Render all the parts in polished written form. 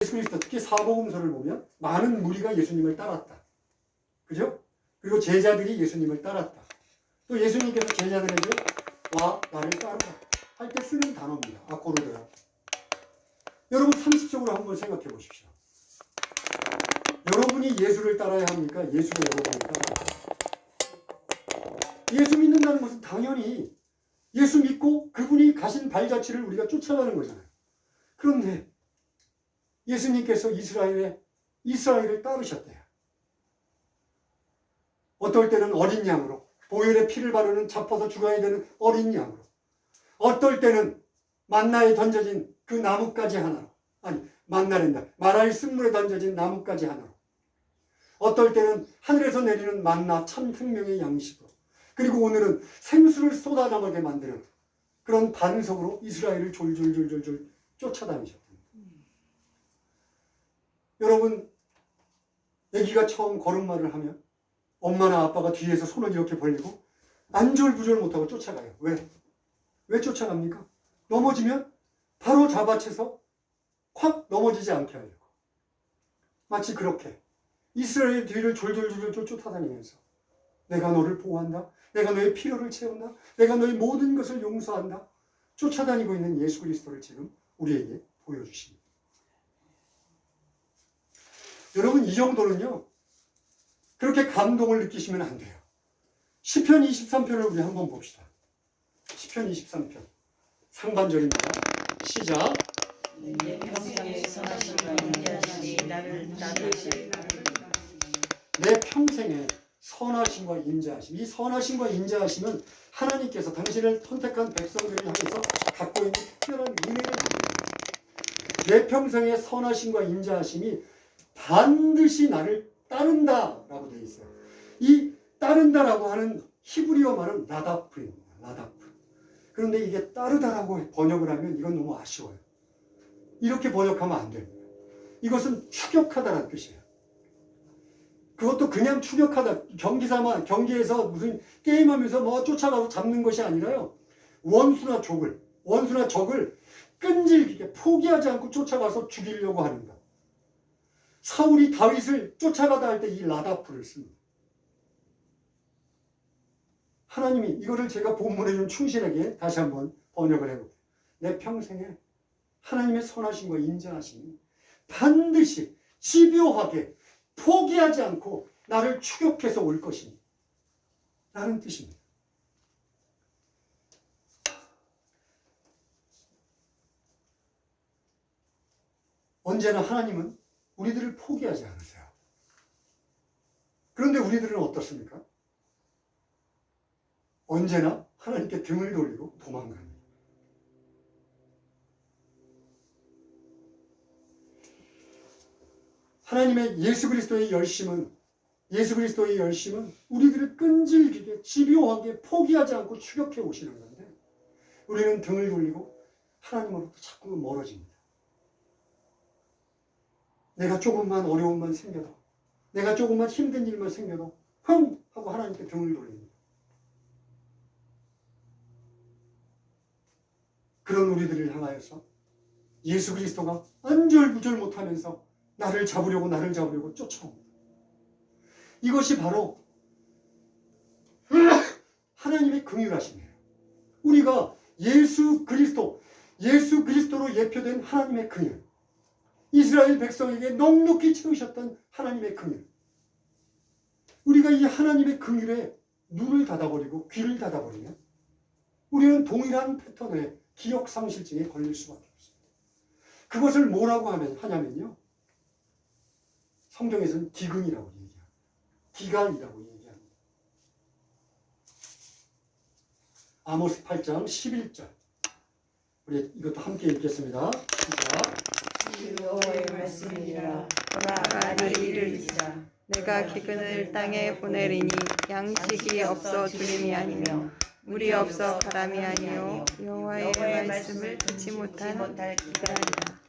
예수 그리스도 특히 사복음서를 보면 많은 무리가 예수님을 따랐다. 그죠? 그리고 제자들이 예수님을 따랐다. 또 예수님께서 제자들에게 와 나를 따르라 할 때 쓰는 단어입니다. 아코르도요. 여러분 상식적으로 한번 생각해 보십시오. 여러분이 예수를 따라야 합니까? 예수가 여러분을 따라야 합니까? 예수 믿는다는 것은 당연히 예수 믿고 그분이 가신 발자취를 우리가 쫓아가는 거잖아요. 그런데 예수님께서 이스라엘을 따르셨대요. 어떨 때는 어린 양으로, 보혈의 피를 바르는 잡혀서 죽어야 되는 어린 양으로, 어떨 때는 만나에 던져진 그 나뭇가지 하나로, 아니 만나랜다, 마라의 쓴물에 던져진 나뭇가지 하나로, 어떨 때는 하늘에서 내리는 만나 참 생명의 양식으로, 그리고 오늘은 생수를 쏟아나오게 만드는 그런 반석으로 이스라엘을 졸졸졸졸 쫓아다니셨다. 여러분, 아기가 처음 걸음마를 하면 엄마나 아빠가 뒤에서 손을 이렇게 벌리고 안절부절 못하고 쫓아가요. 왜 쫓아갑니까? 넘어지면 바로 잡아채서 확 넘어지지 않게 하려고. 마치 그렇게 이스라엘 뒤를 졸졸졸졸 쫓아다니면서 내가 너를 보호한다. 내가 너의 필요를 채운다. 내가 너의 모든 것을 용서한다. 쫓아다니고 있는 예수 그리스도를 지금 우리에게 보여주십니다. 여러분 이 정도는요. 그렇게 감동을 느끼시면 안 돼요. 시편 23편을 우리 한번 봅시다. 시편 23편 상반절입니다. 시작. 내 평생에 선하심과 인자하심이 나를 따르시리. 내 평생에 선하심과 인자하심. 이 선하심과 인자하심은 하나님께서 당신을 선택한 백성들을 향해서 갖고 있는 특별한 은혜를 말합니다. 내 평생에 선하심과 인자하심이 반드시 나를 따른다라고 되어 있어요. 이 따른다라고 하는 히브리어 말은 라다프입니다. 라다프. 그런데 이게 따르다라고 번역을 하면 이건 너무 아쉬워요. 이렇게 번역하면 안 됩니다. 이것은 추격하다라는 뜻이에요. 그것도 그냥 추격하다, 경기에서 무슨 게임하면서 뭐 쫓아가서 잡는 것이 아니라요. 원수나 적을 끈질기게 포기하지 않고 쫓아가서 죽이려고 하는 것. 사울이 다윗을 쫓아가다 할 때 이 라다프를 씁니다. 하나님이 이거를 제가 본문에 좀 충실하게 다시 한번 번역을 해볼게요. 내 평생에 하나님의 선하심과 인자하심이 반드시 집요하게 포기하지 않고 나를 추격해서 올 것입니다. 라는 뜻입니다. 언제나 하나님은 우리들을 포기하지 않으세요. 그런데 우리들은 어떻습니까? 언제나 하나님께 등을 돌리고 도망갑니다. 하나님의 예수 그리스도의 열심은 우리들을 끈질기게 집요하게 포기하지 않고 추격해 오시는 건데 우리는 등을 돌리고 하나님으로부터 자꾸 멀어집니다. 내가 조금만 어려움만 생겨도, 내가 조금만 힘든 일만 생겨도 흥! 하고 하나님께 등을 돌립니다. 그런 우리들을 향하여서 예수 그리스도가 안절부절 못하면서 나를 잡으려고 쫓아옵니다. 이것이 바로 하나님의 긍휼하심이에요. 우리가 예수 그리스도로 예표된 하나님의 긍휼, 이스라엘 백성에게 넉넉히 채우셨던 하나님의 긍휼. 우리가 이 하나님의 긍휼에 눈을 닫아버리고 귀를 닫아버리면 우리는 동일한 패턴의 기억상실증에 걸릴 수밖에 없습니다. 그것을 뭐라고 하냐면요. 성경에서는 기근이라고 얘기합니다. 기갈이라고 얘기합니다. 아모스 8장 11절. 우리 이것도 함께 읽겠습니다. 시작. 여호와의 말씀이니라. 보라, 나를 이르리자. 내가 기근을 땅에 보내리니 양식이 없어 죽임이 아니며 물이 없어 바람이 아니요 여호와의 말씀을 듣지 못한 기근이라.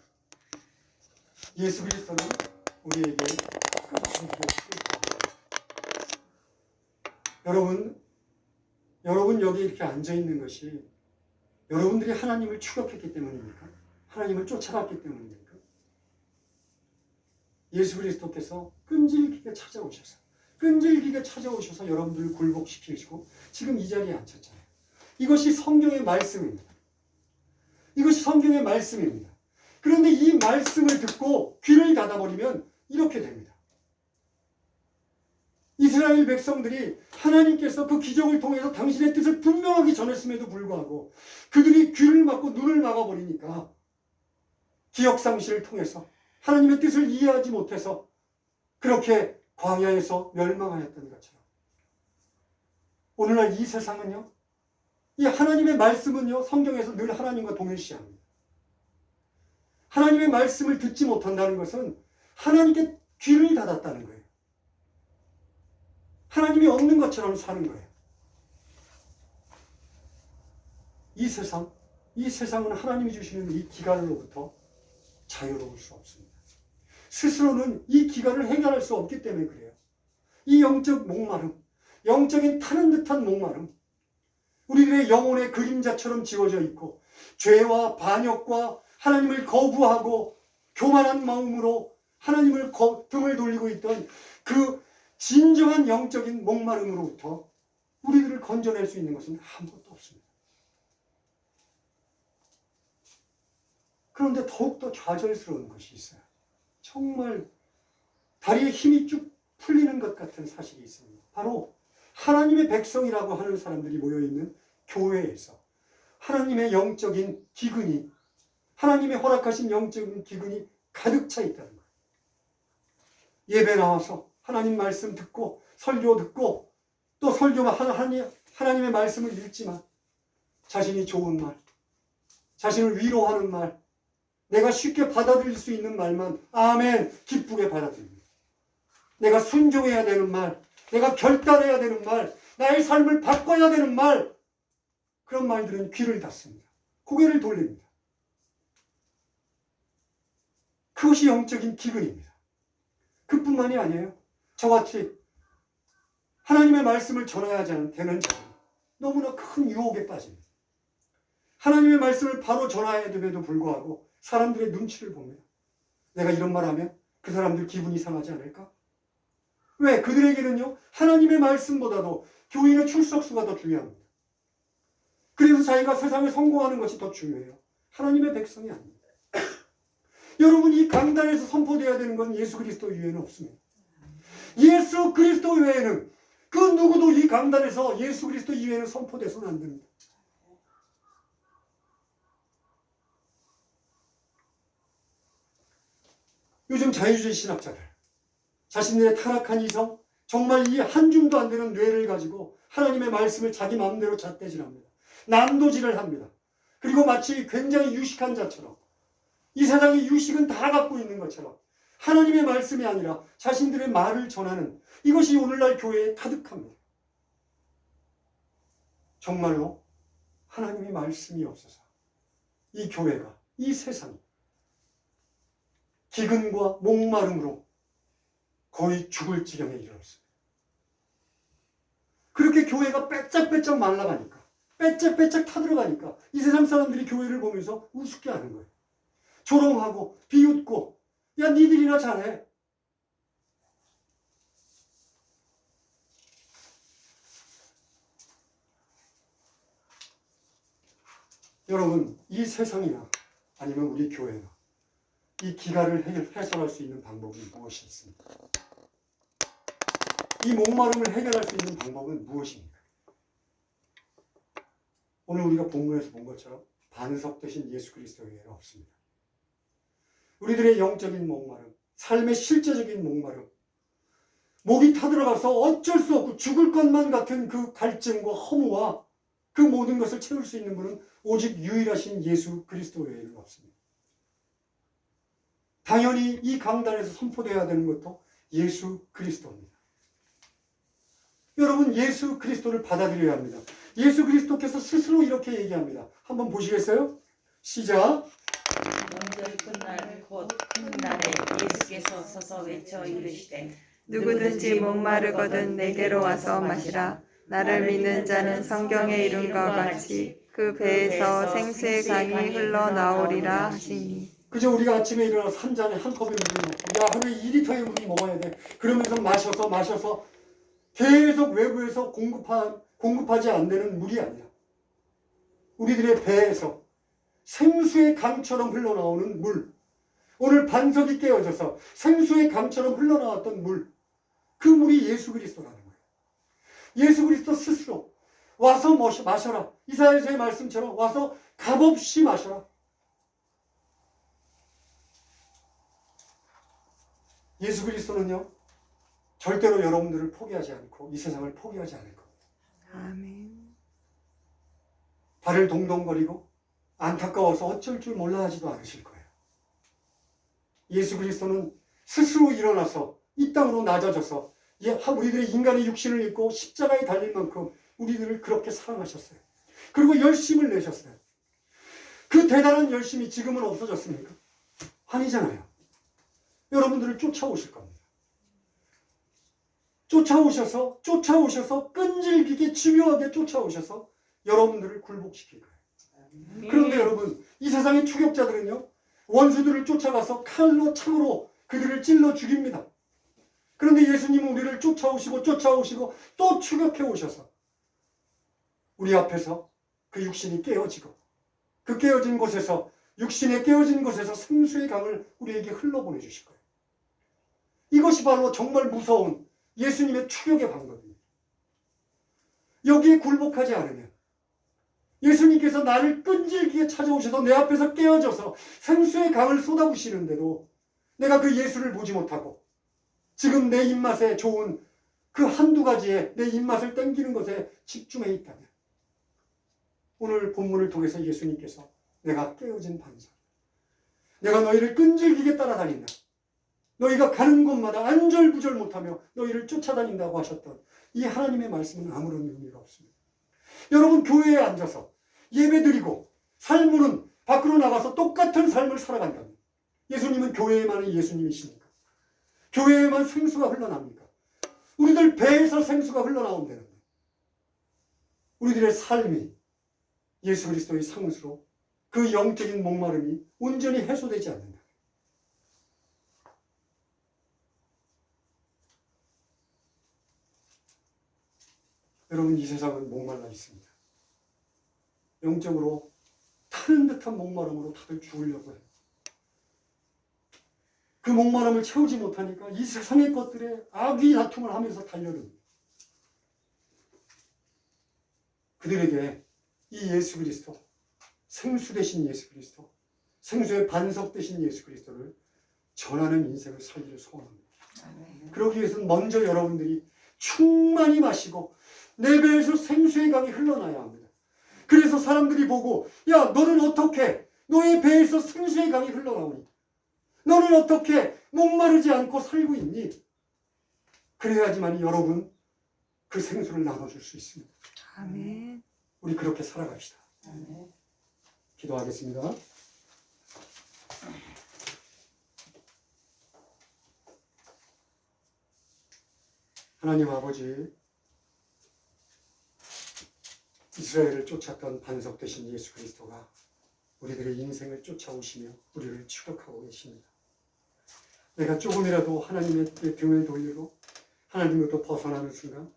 예수 그리스도는 우리에게 여러분 여기 이렇게 앉아 있는 것이 여러분들이 하나님을 추격했기 때문입니까? 하나님을 쫓아갔기 때문입니까? 예수 그리스도께서 끈질기게 찾아오셔서 여러분들을 굴복시키시고 지금 이 자리에 앉혔잖아요. 이것이 성경의 말씀입니다. 이것이 성경의 말씀입니다. 그런데 이 말씀을 듣고 귀를 닫아버리면 이렇게 됩니다. 이스라엘 백성들이 하나님께서 그 기적을 통해서 당신의 뜻을 분명하게 전했음에도 불구하고 그들이 귀를 막고 눈을 막아버리니까 기억상실을 통해서 하나님의 뜻을 이해하지 못해서 그렇게 광야에서 멸망하였던 것처럼 오늘날 이 세상은요, 이 하나님의 말씀은요, 성경에서 늘 하나님과 동일시합니다. 하나님의 말씀을 듣지 못한다는 것은 하나님께 귀를 닫았다는 거예요. 하나님이 없는 것처럼 사는 거예요. 이 세상은 하나님이 주시는 이 기갈로부터 자유로울 수 없습니다. 스스로는 이 기갈을 해결할 수 없기 때문에 그래요. 이 영적 목마름, 영적인 타는 듯한 목마름, 우리들의 영혼의 그림자처럼 지워져 있고 죄와 반역과 하나님을 거부하고 교만한 마음으로 하나님을 등을 돌리고 있던 그 진정한 영적인 목마름으로부터 우리들을 건져낼 수 있는 것은 아무것도 없습니다. 그런데 더욱더 좌절스러운 것이 있어요. 정말 다리에 힘이 쭉 풀리는 것 같은 사실이 있습니다. 바로 하나님의 백성이라고 하는 사람들이 모여있는 교회에서 하나님의 영적인 기근이, 하나님의 허락하신 영적인 기근이 가득 차 있다는 거예요. 예배 나와서 하나님 말씀 듣고 설교 듣고 또 설교만 하나님의 말씀을 읽지만 자신이 좋은 말, 자신을 위로하는 말, 내가 쉽게 받아들일 수 있는 말만 아멘 기쁘게 받아들입니다. 내가 순종해야 되는 말, 내가 결단해야 되는 말, 나의 삶을 바꿔야 되는 말, 그런 말들은 귀를 닫습니다. 고개를 돌립니다. 그것이 영적인 기근입니다. 그뿐만이 아니에요. 저같이 하나님의 말씀을 전해야 되는 자는 너무나 큰 유혹에 빠집니다. 하나님의 말씀을 바로 전해야 됨에도 불구하고 사람들의 눈치를 봅니다. 내가 이런 말 하면 그 사람들 기분이 상하지 않을까? 왜? 그들에게는요, 하나님의 말씀보다도 교인의 출석수가 더 중요합니다. 그래서 자기가 세상에 성공하는 것이 더 중요해요. 하나님의 백성이 아닙니다. 여러분, 이 강단에서 선포되어야 되는 것은 예수 그리스도 외에는 없습니다. 예수 그리스도 외에는 그 누구도 이 강단에서 예수 그리스도 이외에는 선포돼서는 안 됩니다. 요즘 자유주의 신학자들, 자신들의 타락한 이성, 정말 이 한 줌도 안 되는 뇌를 가지고 하나님의 말씀을 자기 마음대로 잣대질합니다. 난도질을 합니다. 그리고 마치 굉장히 유식한 자처럼 이 세상의 유식은 다 갖고 있는 것처럼 하나님의 말씀이 아니라 자신들의 말을 전하는 이것이 오늘날 교회에 가득합니다. 정말로 하나님의 말씀이 없어서 이 교회가, 이 세상이 기근과 목마름으로 거의 죽을 지경에 이르렀습니다. 그렇게 교회가 빼짝빼짝 말라가니까, 빼짝빼짝 타들어가니까 이 세상 사람들이 교회를 보면서 우습게 하는 거예요. 조롱하고 비웃고, 야 니들이나 잘해. 여러분, 이 세상이나 아니면 우리 교회나 이 기갈을 해소할 수 있는 방법은 무엇이 있습니까? 이 목마름을 해결할 수 있는 방법은 무엇입니까? 오늘 우리가 본문에서 본 것처럼 반석 되신 예수 그리스도 외에는 없습니다. 우리들의 영적인 목마름, 삶의 실제적인 목마름, 목이 타들어가서 어쩔 수 없고 죽을 것만 같은 그 갈증과 허무와 그 모든 것을 채울 수 있는 분은 오직 유일하신 예수 그리스도 외에는 없습니다. 당연히 이 강단에서 선포되어야 되는 것도 예수 그리스도입니다. 여러분, 예수 그리스도를 받아들여야 합니다. 예수 그리스도께서 스스로 이렇게 얘기합니다. 한번 보시겠어요? 시작. 명절 끝날 곧 큰 날에 예수께서 서서 외쳐 이르시되 누구든지 목마르거든 내게로 와서 마시라. 나를 믿는 자는 성경에 이룬 것 같이 그 배에서 생수의 강이 흘러나오리라 하시니. 그저 우리가 아침에 일어나서 한 잔에 한 컵의 물을 먹고, 야, 하루에 2리터의 물을 먹어야 돼. 그러면서 마셔서 계속 외부에서 공급하지 않는 물이 아니라 우리들의 배에서 생수의 강처럼 흘러나오는 물, 오늘 반석이 깨어져서 생수의 강처럼 흘러나왔던 물, 그 물이 예수 그리스도라는 거예요. 예수 그리스도 스스로 와서 마셔라. 이사야서의 말씀처럼 와서 값없이 마셔라. 예수 그리스도는요, 절대로 여러분들을 포기하지 않고 이 세상을 포기하지 않을 겁니다. 아멘. 발을 동동거리고 안타까워서 어쩔 줄 몰라 하지도 않으실 거예요. 예수 그리스도는 스스로 일어나서 이 땅으로 낮아져서 우리들의 인간의 육신을 입고 십자가에 달릴 만큼 우리들을 그렇게 사랑하셨어요. 그리고 열심을 내셨어요. 그 대단한 열심이 지금은 없어졌습니까? 아니잖아요. 여러분들을 쫓아오실 겁니다. 쫓아오셔서 끈질기게 집요하게 쫓아오셔서 여러분들을 굴복시킬 거예요. 그런데 여러분, 이 세상의 추격자들은요, 원수들을 쫓아가서 칼로 창으로 그들을 찔러 죽입니다. 그런데 예수님은 우리를 쫓아오시고 또 추격해 오셔서 우리 앞에서 그 육신이 깨어지고 그 깨어진 곳에서, 육신에 깨어진 곳에서 생수의 강을 우리에게 흘러보내 주실 거예요. 이것이 바로 정말 무서운 예수님의 추격의 방법입니다. 여기에 굴복하지 않으면, 예수님께서 나를 끈질기게 찾아오셔서 내 앞에서 깨어져서 생수의 강을 쏟아부시는데도 내가 그 예수를 보지 못하고 지금 내 입맛에 좋은 그 한두 가지에 내 입맛을 땡기는 것에 집중해 있다면, 오늘 본문을 통해서 예수님께서 내가 깨어진 반석, 내가 너희를 끈질기게 따라다닌다, 너희가 가는 곳마다 안절부절 못하며 너희를 쫓아다닌다고 하셨던 이 하나님의 말씀은 아무런 의미가 없습니다. 여러분, 교회에 앉아서 예배드리고 삶으로는 밖으로 나가서 똑같은 삶을 살아간다면 예수님은 교회에만은 예수님이십니까? 교회에만 생수가 흘러납니까? 우리들 배에서 생수가 흘러나온다는데 우리들의 삶이 예수 그리스도의 상수로 그 영적인 목마름이 온전히 해소되지 않는다. 여러분, 이 세상은 목말라 있습니다. 영적으로 타는 듯한 목마름으로 다들 죽으려고 해요. 그 목마름을 채우지 못하니까 이 세상의 것들에 악의 다툼을 하면서 달려듭니다. 그들에게 이 예수 그리스도, 생수 되신 예수 그리스도, 생수의 반석 되신 예수 그리스도를 전하는 인생을 살기를 소원합니다. 그러기 위해서는 먼저 여러분들이 충만히 마시고 내 배에서 생수의 강이 흘러나야 합니다. 그래서 사람들이 보고, 야, 너는 어떻게 너의 배에서 생수의 강이 흘러나오니? 너는 어떻게 목마르지 않고 살고 있니? 그래야지만 여러분 그 생수를 나눠줄 수 있습니다. 아멘. 우리 그렇게 살아갑시다. 기도하겠습니다. 하나님 아버지, 이스라엘을 쫓았던 반석 되신 예수 그리스도가 우리들의 인생을 쫓아오시며 우리를 추격하고 계십니다. 내가 조금이라도 하나님의 등을 돌리고 하나님으로부터 벗어나는 순간,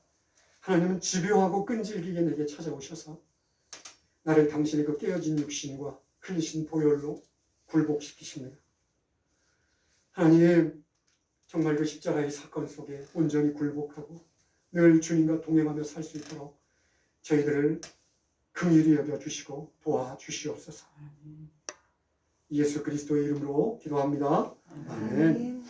하나님은 집요하고 끈질기게 내게 찾아오셔서 나를 당신의 그 깨어진 육신과 흘리신 보혈로 굴복시키십니다. 하나님, 정말 그 십자가의 사건 속에 온전히 굴복하고 늘 주님과 동행하며 살 수 있도록 저희들을 긍휼히 여겨주시고 도와주시옵소서. 예수 그리스도의 이름으로 기도합니다. 아멘. 아멘.